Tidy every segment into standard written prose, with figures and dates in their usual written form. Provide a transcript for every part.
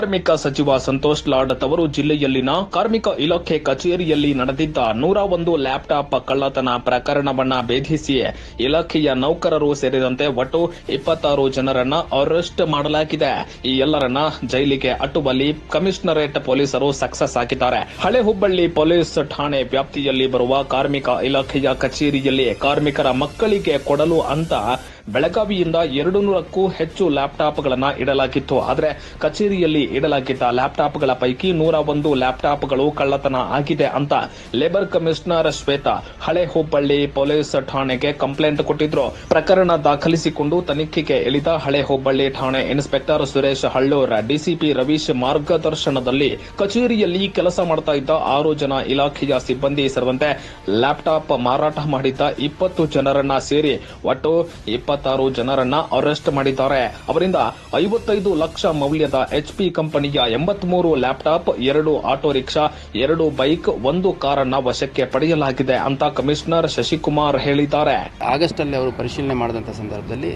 ಕಾರ್ಮಿಕ ಸಚಿವ ಸಂತೋಷ್ ಲಾಡ್ ತವರು ಜಿಲ್ಲೆಯಲ್ಲಿನ ಕಾರ್ಮಿಕ ಇಲಾಖೆ ಕಚೇರಿಯಲ್ಲಿ ನಡೆದಿದ್ದ 101 ಲ್ಯಾಪ್ಟಾಪ್ ಕಳ್ಳತನ ಪ್ರಕರಣವನ್ನ ಭೇದಿಸಿ ಇಲಾಖೆಯ ನೌಕರರು ಸೇರಿದಂತೆ ಒಟ್ಟು 26 ಜನರನ್ನ ಅರೆಸ್ಟ್ ಮಾಡಲಾಗಿದೆ. ಈ ಎಲ್ಲರನ್ನ ಜೈಲಿಗೆ ಅಟ್ಟುವಲ್ಲಿ ಕಮಿಷನರೇಟ್ ಪೊಲೀಸರು ಸಕ್ಸಸ್ ಆಗಿದ್ದಾರೆ. ಹಳೆ ಹುಬ್ಬಳ್ಳಿ ಪೊಲೀಸ್ ಠಾಣೆ ವ್ಯಾಪ್ತಿಯಲ್ಲಿ ಬರುವ ಕಾರ್ಮಿಕ ಇಲಾಖೆಯ ಕಚೇರಿಯಲ್ಲಿ ಕಾರ್ಮಿಕರ ಮಕ್ಕಳಿಗೆ ಕೊಡಲು ಅಂತ ಬೆಳಗಾವಿಯಿಂದ 200ಕ್ಕೂ ಹೆಚ್ಚು ಲ್ಯಾಪ್ಟಾಪ್ಗಳನ್ನು ಇಡಲಾಗಿತ್ತು. ಆದರೆ ಕಚೇರಿಯಲ್ಲಿ ಇಡಲಾಗಿದ್ದ ಲ್ಯಾಪ್ಟಾಪ್ಗಳ ಪೈಕಿ 101 ಲ್ಯಾಪ್ಟಾಪ್ಗಳು ಕಳ್ಳತನ ಆಗಿದೆ ಅಂತ ಲೇಬರ್ ಕಮಿಷನರ್ ಶ್ವೇತಾ ಹಳೆ ಹುಬ್ಬಳ್ಳಿ ಪೊಲೀಸ್ ಠಾಣೆಗೆ ಕಂಪ್ಲೇಂಟ್ ಕೊಟ್ಟಿದ್ರು. ಪ್ರಕರಣ ದಾಖಲಿಸಿಕೊಂಡು ತನಿಖೆಗೆ ಇಳಿದ ಹಳೆ ಹುಬ್ಬಳ್ಳಿ ಠಾಣೆ ಇನ್ಸ್ಪೆಕ್ಟರ್ ಸುರೇಶ್ ಹಳ್ಳೂರ್, ಡಿಸಿಪಿ ರವೀಶ್ ಮಾರ್ಗದರ್ಶನದಲ್ಲಿ ಕಚೇರಿಯಲ್ಲಿ ಕೆಲಸ ಮಾಡ್ತಾ ಇದ್ದ 6 ಜನ ಇಲಾಖೆಯ ಸಿಬ್ಬಂದಿ ಸೇರಿದಂತೆ ಲ್ಯಾಪ್ಟಾಪ್ ಮಾರಾಟ ಮಾಡಿದ್ದ 20 ಜನರನ್ನ ಸೇರಿ ಒಟ್ಟು 26 ಜನರನ್ನ ಅರೆಸ್ಟ್ ಮಾಡಿದ್ದಾರೆ. ಅವರಿಂದ 55 ಲಕ್ಷ ಮೌಲ್ಯದ HP ಕಂಪನಿಯ 83 ಲ್ಯಾಪ್ಟಾಪ್, 2 ಆಟೋ ರಿಕ್ಷಾ, 2 ಬೈಕ್, 1 ಕಾರನ್ನ ವಶಕ್ಕೆ ಪಡೆಯಲಾಗಿದೆ ಅಂತ ಕಮಿಷನರ್ ಶಶಿಕುಮಾರ್ ಹೇಳಿದ್ದಾರೆ. ಆಗಸ್ಟ್ ಅಲ್ಲಿ ಅವರು ಪರಿಶೀಲನೆ ಮಾಡಿದಂಥ ಸಂದರ್ಭದಲ್ಲಿ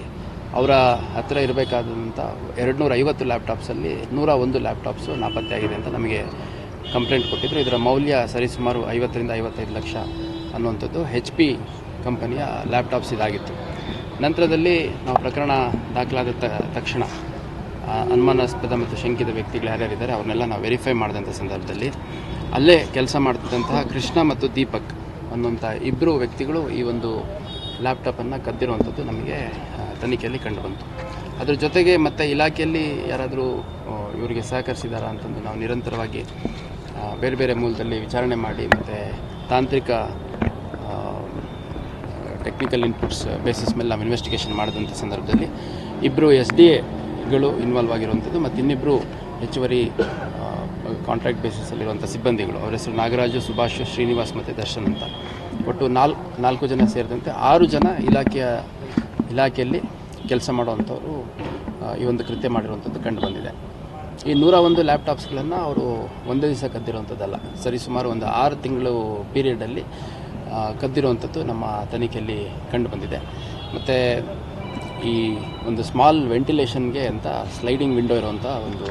ಅವರ ಹತ್ತಿರ ಇರಬೇಕಾದಂಥ 250 ಲ್ಯಾಪ್ಟಾಪ್ಸ್ ಅಲ್ಲಿ 101 ಲ್ಯಾಪ್ಟಾಪ್ಸ್ ನಾಪತ್ತೆಯಾಗಿದೆ ಅಂತ ನಮಗೆ ಕಂಪ್ಲೇಂಟ್ ಕೊಟ್ಟಿದ್ರು. ಇದರ ಮೌಲ್ಯ ಸರಿಸುಮಾರು 50 ರಿಂದ 55 ಲಕ್ಷ ಅನ್ನುವಂಥದ್ದು HP ಕಂಪನಿಯ ಲ್ಯಾಪ್ಟಾಪ್ಸ್ ಇದಾಗಿತ್ತು. ನಂತರದಲ್ಲಿ ನಾವು ಪ್ರಕರಣ ದಾಖಲಾದ ತಕ್ಷಣ ಅನುಮಾನಾಸ್ಪದ ಮತ್ತು ಶಂಕಿತ ವ್ಯಕ್ತಿಗಳು ಯಾರ್ಯಾರಿದ್ದಾರೆ ಅವ್ರನ್ನೆಲ್ಲ ನಾವು ವೆರಿಫೈ ಮಾಡಿದಂಥ ಸಂದರ್ಭದಲ್ಲಿ ಅಲ್ಲೇ ಕೆಲಸ ಮಾಡ್ತಿದ್ದಂತಹ ಕೃಷ್ಣ ಮತ್ತು ದೀಪಕ್ ಅನ್ನುವಂಥ 2 ವ್ಯಕ್ತಿಗಳು ಈ ಒಂದು ಲ್ಯಾಪ್ಟಾಪನ್ನು ಕದ್ದಿರುವಂಥದ್ದು ನಮಗೆ ತನಿಖೆಯಲ್ಲಿ ಕಂಡುಬಂತು. ಅದ್ರ ಜೊತೆಗೆ ಮತ್ತು ಇಲಾಖೆಯಲ್ಲಿ ಯಾರಾದರೂ ಇವರಿಗೆ ಸಹಕರಿಸಿದಾರಾ ಅಂತಂದು ನಾವು ನಿರಂತರವಾಗಿ ಬೇರೆ ಬೇರೆ ಮೂಲದಲ್ಲಿ ವಿಚಾರಣೆ ಮಾಡಿ ಮತ್ತು ತಾಂತ್ರಿಕ ಟೆಕ್ನಿಕಲ್ ಇನ್ಪುಟ್ಸ್ ಬೇಸಿಸ್ ಮೇಲೆ ನಾವು ಇನ್ವೆಸ್ಟಿಗೇಷನ್ ಮಾಡಿದಂಥ ಸಂದರ್ಭದಲ್ಲಿ 2 SDAಗಳು ಇನ್ವಾಲ್ವ್ ಆಗಿರುವಂಥದ್ದು ಮತ್ತು ಇನ್ನಿಬ್ಬರು ಹೆಚ್ಚುವರಿ ಕಾಂಟ್ರಾಕ್ಟ್ ಬೇಸಿಸಲ್ಲಿರುವಂಥ ಸಿಬ್ಬಂದಿಗಳು, ಅವರ ಹೆಸರು ನಾಗರಾಜು, ಸುಭಾಷ್, ಶ್ರೀನಿವಾಸ್ ಮತ್ತು ದರ್ಶನ್ ಅಂತ ಒಟ್ಟು 4 ಜನ ಸೇರಿದಂತೆ 6 ಜನ ಇಲಾಖೆಯಲ್ಲಿ ಕೆಲಸ ಮಾಡುವಂಥವರು ಈ ಒಂದು ಕೃತ್ಯ ಮಾಡಿರುವಂಥದ್ದು ಕಂಡುಬಂದಿದೆ. ಈ 101 ಲ್ಯಾಪ್ಟಾಪ್ಸ್ಗಳನ್ನು ಅವರು ಒಂದೇ ದಿವಸ ಕದ್ದಿರುವಂಥದ್ದಲ್ಲ, ಸರಿಸುಮಾರು ಒಂದು 6 ತಿಂಗಳು ಪೀರಿಯಡಲ್ಲಿ ಕದ್ದಿರುವಂಥದ್ದು ನಮ್ಮ ತನಿಖೆಯಲ್ಲಿ ಕಂಡುಬಂದಿದೆ. ಮತ್ತು ಈ ಒಂದು ಸ್ಮಾಲ್ ವೆಂಟಿಲೇಷನ್ಗೆ ಅಂತ ಸ್ಲೈಡಿಂಗ್ ವಿಂಡೋ ಇರುವಂಥ ಒಂದು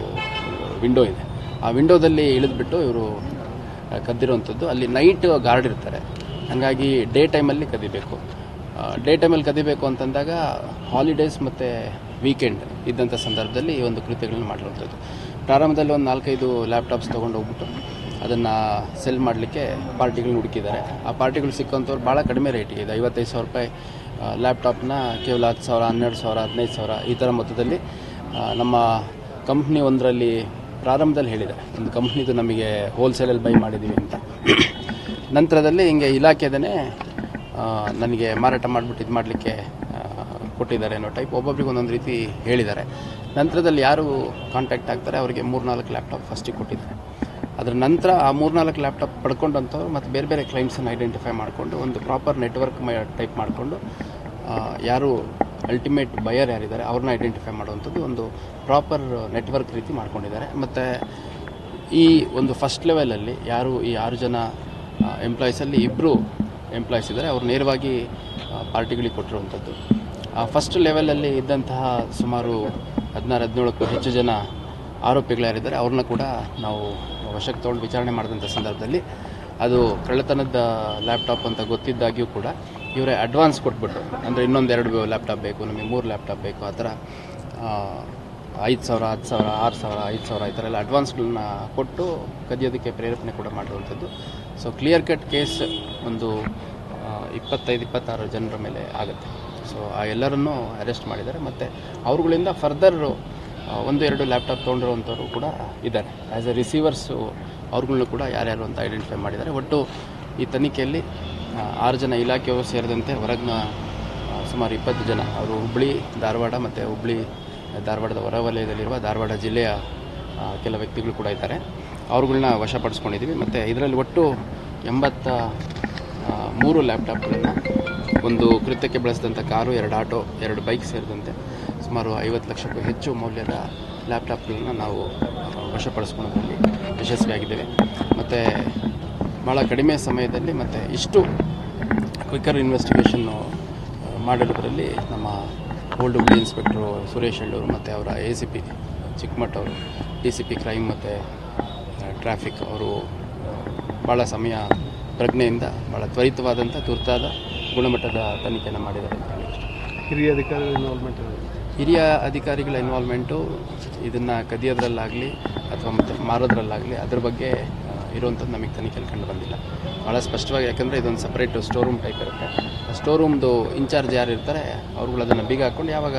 ವಿಂಡೋ ಇದೆ. ಆ ವಿಂಡೋದಲ್ಲಿ ಇಳಿದ್ಬಿಟ್ಟು ಇವರು ಕದ್ದಿರುವಂಥದ್ದು. ಅಲ್ಲಿ ನೈಟ್ ಗಾರ್ಡ್ ಇರ್ತಾರೆ, ಹಾಗಾಗಿ ಡೇ ಟೈಮಲ್ಲಿ ಕದಿಬೇಕು. ಡೇ ಟೈಮಲ್ಲಿ ಕದಿಬೇಕು ಅಂತಂದಾಗ ಹಾಲಿಡೇಸ್ ಮತ್ತು ವೀಕೆಂಡ್ ಇದ್ದಂಥ ಸಂದರ್ಭದಲ್ಲಿ ಈ ಒಂದು ಕೃತ್ಯಗಳನ್ನು ಮಾಡಿರುವಂಥದ್ದು. ಪ್ರಾರಂಭದಲ್ಲಿ ಒಂದು 4-5 ಲ್ಯಾಪ್ಟಾಪ್ಸ್ ತೊಗೊಂಡು ಹೋಗ್ಬಿಟ್ಟು ಅದನ್ನು ಸೆಲ್ ಮಾಡಲಿಕ್ಕೆ ಪಾರ್ಟಿಗಳನ್ನ ಹುಡುಕಿದ್ದಾರೆ. ಆ ಪಾರ್ಟಿಗಳು ಸಿಕ್ಕಂಥವ್ರು ಭಾಳ ಕಡಿಮೆ ರೇಟಿಗೆ ಇದೆ, 55,000 ರೂಪಾಯಿ ಲ್ಯಾಪ್ಟಾಪ್ನ ಕೇವಲ 10,000, 12,000, 15,000 ಈ ಥರ ಮೊತ್ತದಲ್ಲಿ ನಮ್ಮ ಕಂಪ್ನಿ ಒಂದರಲ್ಲಿ ಪ್ರಾರಂಭದಲ್ಲಿ ಹೇಳಿದೆ, ಒಂದು ಕಂಪ್ನಿದು ನಮಗೆ ಹೋಲ್ಸೇಲಲ್ಲಿ ಬೈ ಮಾಡಿದ್ದೀವಿ ಅಂತ. ನಂತರದಲ್ಲಿ ಹಿಂಗೆ ಇಲಾಖೆದೇ ನನಗೆ ಮಾರಾಟ ಮಾಡಿಬಿಟ್ಟು ಇದು ಮಾಡಲಿಕ್ಕೆ ಕೊಟ್ಟಿದ್ದಾರೆ ಅನ್ನೋ ಟೈಪ್ ಒಬ್ಬೊಬ್ರಿಗೆ ಒಂದೊಂದು ರೀತಿ ಹೇಳಿದ್ದಾರೆ. ನಂತರದಲ್ಲಿ ಯಾರು ಕಾಂಟ್ಯಾಕ್ಟ್ ಆಗ್ತಾರೆ ಅವರಿಗೆ 3-4 ಲ್ಯಾಪ್ಟಾಪ್ ಫಸ್ಟಿಗೆ ಕೊಟ್ಟಿದ್ದಾರೆ. ಅದರ ನಂತರ ಆ 3-4 ಲ್ಯಾಪ್ಟಾಪ್ ಪಡ್ಕೊಂಡಂಥವ್ರು ಮತ್ತು ಬೇರೆ ಬೇರೆ ಕ್ಲೈಂಟ್ಸನ್ನು ಐಡೆಂಟಿಫೈ ಮಾಡಿಕೊಂಡು ಒಂದು ಪ್ರಾಪರ್ ನೆಟ್ವರ್ಕ್ ಟೈಪ್ ಮಾಡಿಕೊಂಡು ಯಾರು ಅಲ್ಟಿಮೇಟ್ ಬಯರ್ ಯಾರಿದ್ದಾರೆ ಅವ್ರನ್ನ ಐಡೆಂಟಿಫೈ ಮಾಡುವಂಥದ್ದು ಒಂದು ಪ್ರಾಪರ್ ನೆಟ್ವರ್ಕ್ ರೀತಿ ಮಾಡ್ಕೊಂಡಿದ್ದಾರೆ. ಮತ್ತು ಈ ಒಂದು ಫಸ್ಟ್ ಲೆವೆಲಲ್ಲಿ ಯಾರು ಈ 6 ಜನ ಎಂಪ್ಲಾಯೀಸಲ್ಲಿ 2 ಎಂಪ್ಲಾಯೀಸ್ ಇದ್ದಾರೆ, ಅವ್ರು ನೇರವಾಗಿ ಪಾರ್ಟಿಗಳಿಗೆ ಕೊಟ್ಟಿರುವಂಥದ್ದು. ಆ ಫಸ್ಟ್ ಲೆವೆಲಲ್ಲಿ ಇದ್ದಂತಹ ಸುಮಾರು 16-17ಕ್ಕೂ ಹೆಚ್ಚು ಜನ ಆರೋಪಿಗಳು ಯಾರಿದ್ದಾರೆ ಅವ್ರನ್ನ ಕೂಡ ನಾವು ವಶಕ್ಕೆ ತೊಗೊಂಡು ವಿಚಾರಣೆ ಮಾಡಿದಂಥ ಸಂದರ್ಭದಲ್ಲಿ ಅದು ಕಳ್ಳತನದ ಲ್ಯಾಪ್ಟಾಪ್ ಅಂತ ಗೊತ್ತಿದ್ದಾಗ್ಯೂ ಕೂಡ ಇವರೇ ಅಡ್ವಾನ್ಸ್ ಕೊಟ್ಬಿಟ್ಟು, ಅಂದರೆ ಇನ್ನೊಂದು 2 ಲ್ಯಾಪ್ಟಾಪ್ ಬೇಕು, ನಮಗೆ 3 ಲ್ಯಾಪ್ಟಾಪ್ ಬೇಕು, ಆ ಥರ 5,000, 10,000, 6,000, 5,000 ಈ ಥರ ಎಲ್ಲ ಅಡ್ವಾನ್ಸ್ಗಳನ್ನ ಕೊಟ್ಟು ಕದಿಯೋದಕ್ಕೆ ಪ್ರೇರೇಪಣೆ ಕೂಡ ಮಾಡಿರುವಂಥದ್ದು. ಸೊ ಕ್ಲಿಯರ್ ಕಟ್ ಕೇಸ್ ಒಂದು 25-26 ಜನರ ಮೇಲೆ ಆಗುತ್ತೆ. ಸೊ ಆ ಎಲ್ಲರನ್ನೂ ಅರೆಸ್ಟ್ ಮಾಡಿದ್ದಾರೆ. ಮತ್ತು ಅವ್ರುಗಳಿಂದ ಫರ್ದರ್ 1-2 ಲ್ಯಾಪ್ಟಾಪ್ ತೊಗೊಂಡಿರುವಂಥವ್ರು ಕೂಡ ಇದ್ದಾರೆ. ಆ್ಯಸ್ ಎ ರಿಸೀವರ್ಸು ಅವ್ರುಗಳನ್ನೂ ಕೂಡ ಯಾರ್ಯಾರು ಅಂತ ಐಡೆಂಟಿಫೈ ಮಾಡಿದ್ದಾರೆ. ಒಟ್ಟು ಈ ತನಿಖೆಯಲ್ಲಿ 6 ಜನ ಇಲಾಖೆಯವರು ಸೇರಿದಂತೆ ಹೊರಗಿನ ಸುಮಾರು 20 ಜನ, ಅವರು ಹುಬ್ಬಳ್ಳಿ, ಧಾರವಾಡ ಮತ್ತು ಹುಬ್ಬಳ್ಳಿ ಧಾರವಾಡದ ಹೊರವಲಯದಲ್ಲಿರುವ ಧಾರವಾಡ ಜಿಲ್ಲೆಯ ಕೆಲ ವ್ಯಕ್ತಿಗಳು ಕೂಡ ಇದ್ದಾರೆ. ಅವ್ರುಗಳನ್ನ ವಶಪಡಿಸ್ಕೊಂಡಿದ್ದೀವಿ. ಮತ್ತು ಇದರಲ್ಲಿ ಒಟ್ಟು 83 ಲ್ಯಾಪ್ಟಾಪ್ಗಳನ್ನು, ಒಂದು ಕೃತ್ಯಕ್ಕೆ ಬಳಸಿದಂಥ ಕಾರು, 2 ಆಟೋ, 2 ಬೈಕ್ ಸೇರಿದಂತೆ ಸುಮಾರು 50 ಲಕ್ಷಕ್ಕೂ ಹೆಚ್ಚು ಮೌಲ್ಯದ ಲ್ಯಾಪ್ಟಾಪ್ಗಳನ್ನ ನಾವು ವಶಪಡಿಸ್ಕೊಳ್ಳೋದ್ರಲ್ಲಿ ಯಶಸ್ವಿಯಾಗಿದ್ದೇವೆ. ಮತ್ತು ಭಾಳ ಕಡಿಮೆ ಸಮಯದಲ್ಲಿ ಮತ್ತು ಇಷ್ಟು ಕ್ವಿಕ್ಕರ್ ಇನ್ವೆಸ್ಟಿಗೇಷನ್ನು ಮಾಡಿರೋದ್ರಲ್ಲಿ ನಮ್ಮ ಓಲ್ಡ್ ಹುಬ್ಳಿ ಇನ್ಸ್ಪೆಕ್ಟ್ರು ಸುರೇಶ್ ಹಳ್ಳೂರು ಮತ್ತು ಅವರ ACP ಚಿಕ್ಕಮಠ ಅವರು DCP ಕ್ರೈಮ್ ಮತ್ತು ಟ್ರಾಫಿಕ್ ಅವರು ಭಾಳ ಸಮಯ ಪ್ರಜ್ಞೆಯಿಂದ ಭಾಳ ತ್ವರಿತವಾದಂಥ ತುರ್ತಾದ ಗುಣಮಟ್ಟದ ತನಿಖೆಯನ್ನು ಮಾಡಿದ್ದಾರೆ ಅಂತ ಹೇಳಿ. ಹಿರಿಯ ಅಧಿಕಾರಿಗಳ ಇನ್ವಾಲ್ವ್ಮೆಂಟು ಇದನ್ನು ಕದಿಯೋದ್ರಲ್ಲಾಗಲಿ ಅಥವಾ ಮತ್ತು ಮಾರೋದ್ರಲ್ಲಾಗಲಿ ಅದ್ರ ಬಗ್ಗೆ ಇರುವಂಥದ್ದು ನಮಗೆ ತನಿಖೆಯಲ್ಲಿ ಕಂಡು ಬಂದಿಲ್ಲ. ಭಾಳ ಸ್ಪಷ್ಟವಾಗಿ, ಯಾಕಂದರೆ ಇದೊಂದು ಸಪ್ರೇಟು ಸ್ಟೋರ್ ರೂಮ್ ಟೈಪ್ ಇರುತ್ತೆ. ಆ ಸ್ಟೋರ್ ರೂಮ್ದು ಇನ್ಚಾರ್ಜ್ ಯಾರು ಇರ್ತಾರೆ ಅವ್ರುಗಳು ಅದನ್ನು ಬೀಗ ಹಾಕ್ಕೊಂಡು ಯಾವಾಗ